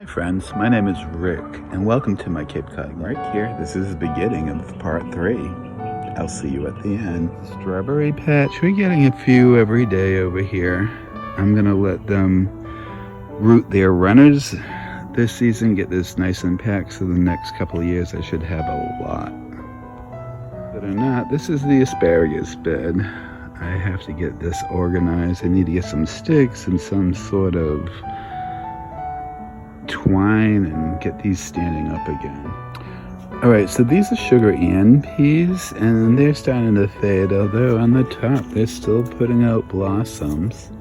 Hi friends, my name is Rick and welcome to my Cape Cod. Right here, this is the beginning of part 3. I'll see you at the end. Strawberry patch, we're getting a few every day over here. I'm gonna let them root their runners this season, get this nice and packed, so the next couple of years I should have a lot. But or not, this is the asparagus bed. I have to get this organized. I need to get some sticks and some sort of twine and get these standing up again. Alright, so these are sugar Ann peas and they're starting to fade, although on the top they're still putting out blossoms.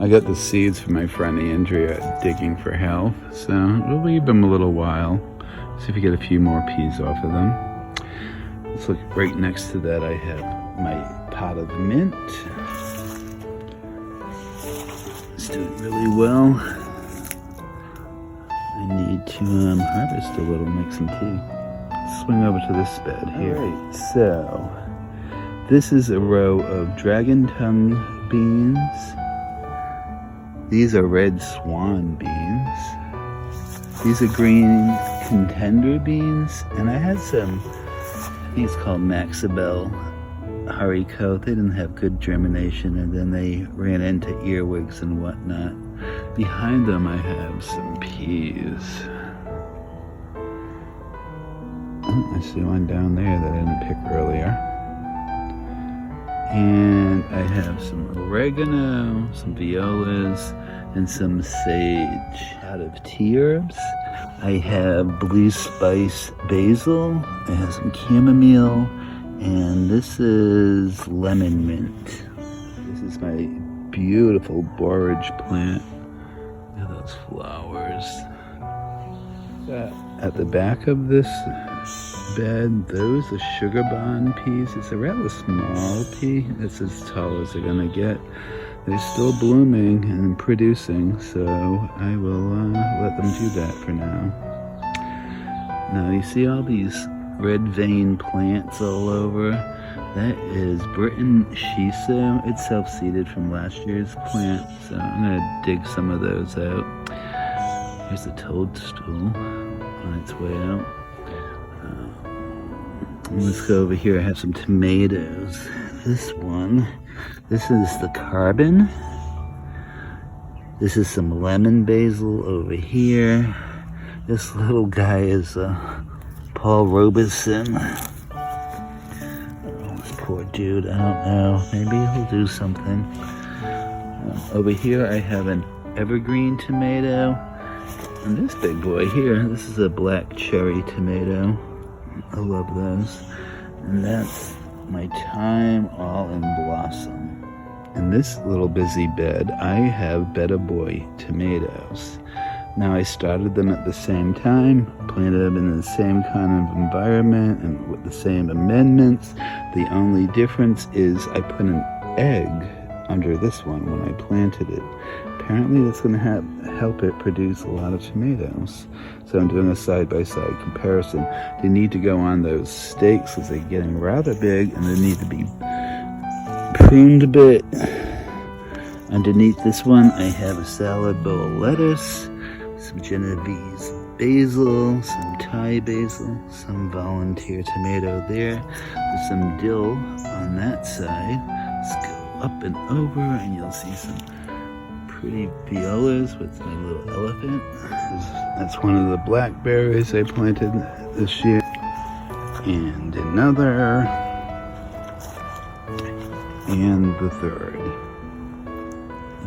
I got the seeds from my friend Andrea Digging for Health, so we'll leave them a little while. See if we get a few more peas off of them. Let's look right next to that. I have my pot of mint. It's doing really well. I need to harvest a little, make some tea. Swing over to this bed here. Alright, so this is a row of dragon tongue beans. These are red swan beans. These are green contender beans. And I had some, these called Maxabel haricot. They didn't have good germination and then they ran into earwigs and whatnot. Behind them I have some peas. Oh, I see one down there that I didn't pick earlier. And I have some oregano, some violas, and some sage. Out of tea herbs, I have blue spice basil, I have some chamomile, and this is lemon mint. This is my beautiful borage plant. Look at those flowers. At the back of this bed, those are sugar bond peas. It's a rather small pea. It's as tall as they're gonna get. They're still blooming and producing, so I will let them do that for now. Now you see all these red vein plants all over? That is Britain shiso. It's self-seeded from last year's plant, so I'm gonna dig some of those out. Here's the toadstool on its way out. Let's go over here. I have some tomatoes. This is the carbon. This is some lemon basil over here. This little guy is Paul Robeson. This poor dude, I don't know. Maybe he'll do something. Over here I have an evergreen tomato. And this big boy here, this is a black cherry tomato. I love those. And that's my thyme all in blossom. In this little busy bed, I have Better Boy tomatoes. Now I started them at the same time, planted them in the same kind of environment and with the same amendments. The only difference is I put an egg under this one when I planted it. Apparently that's going to help it produce a lot of tomatoes. So I'm doing a side-by-side comparison. They need to go on those stakes because they're getting rather big and they need to be pruned a bit. Underneath this one I have a salad bowl of lettuce, some Genovese basil, some Thai basil, some volunteer tomato there, with some dill on that side. Let's go up and over and you'll see some pretty violas with my little elephant. That's one of the blackberries I planted this year. And another. And the third.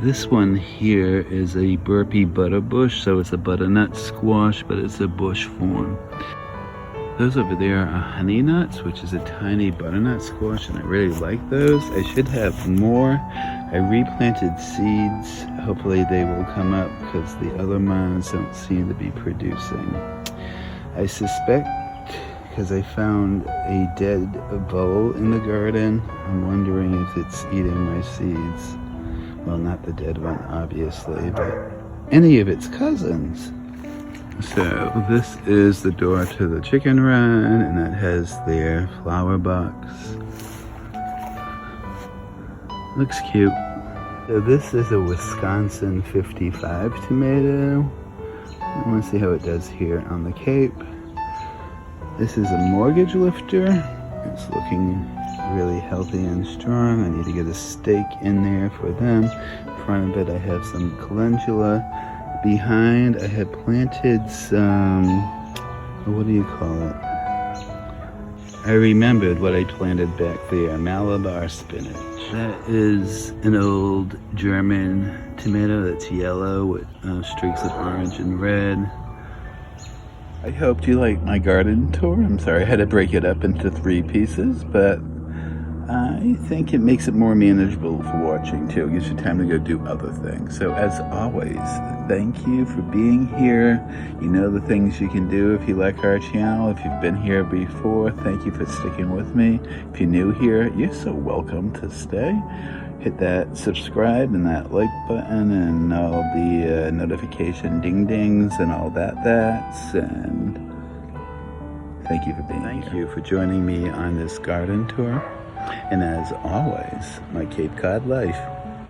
This one here is a burpee butterbush, so it's a butternut squash, but it's a bush form. Those over there are honey nuts, which is a tiny butternut squash, and I really like those. I should have more. I replanted seeds. Hopefully they will come up because the other ones don't seem to be producing. I suspect, because I found a dead vole in the garden, I'm wondering if it's eating my seeds. Well, not the dead one, obviously, but any of its cousins. So this is the door to the chicken run, and that has their flower box. Looks cute. So this is a Wisconsin 55 tomato. I want to see how it does here on the Cape. This is a mortgage lifter. It's looking really healthy and strong. I need to get a stake in there for them. In front of it I have some calendula. Behind I have planted some, what do you call it? I remembered what I planted back there, Malabar spinach. That is an old German tomato that's yellow with streaks of orange and red. I hope you liked my garden tour. I'm sorry I had to break it up into 3 pieces, but I think it makes it more manageable for watching too. It gives you time to go do other things. So as always, thank you for being here. You know the things you can do if you like our channel. If you've been here before, thank you for sticking with me. If you're new here, you're so welcome to stay. Hit that subscribe and that like button and all the notification ding dings and all that's, and thank you for being here. Thank you for joining me on this garden tour. And as always, my Cape Cod life.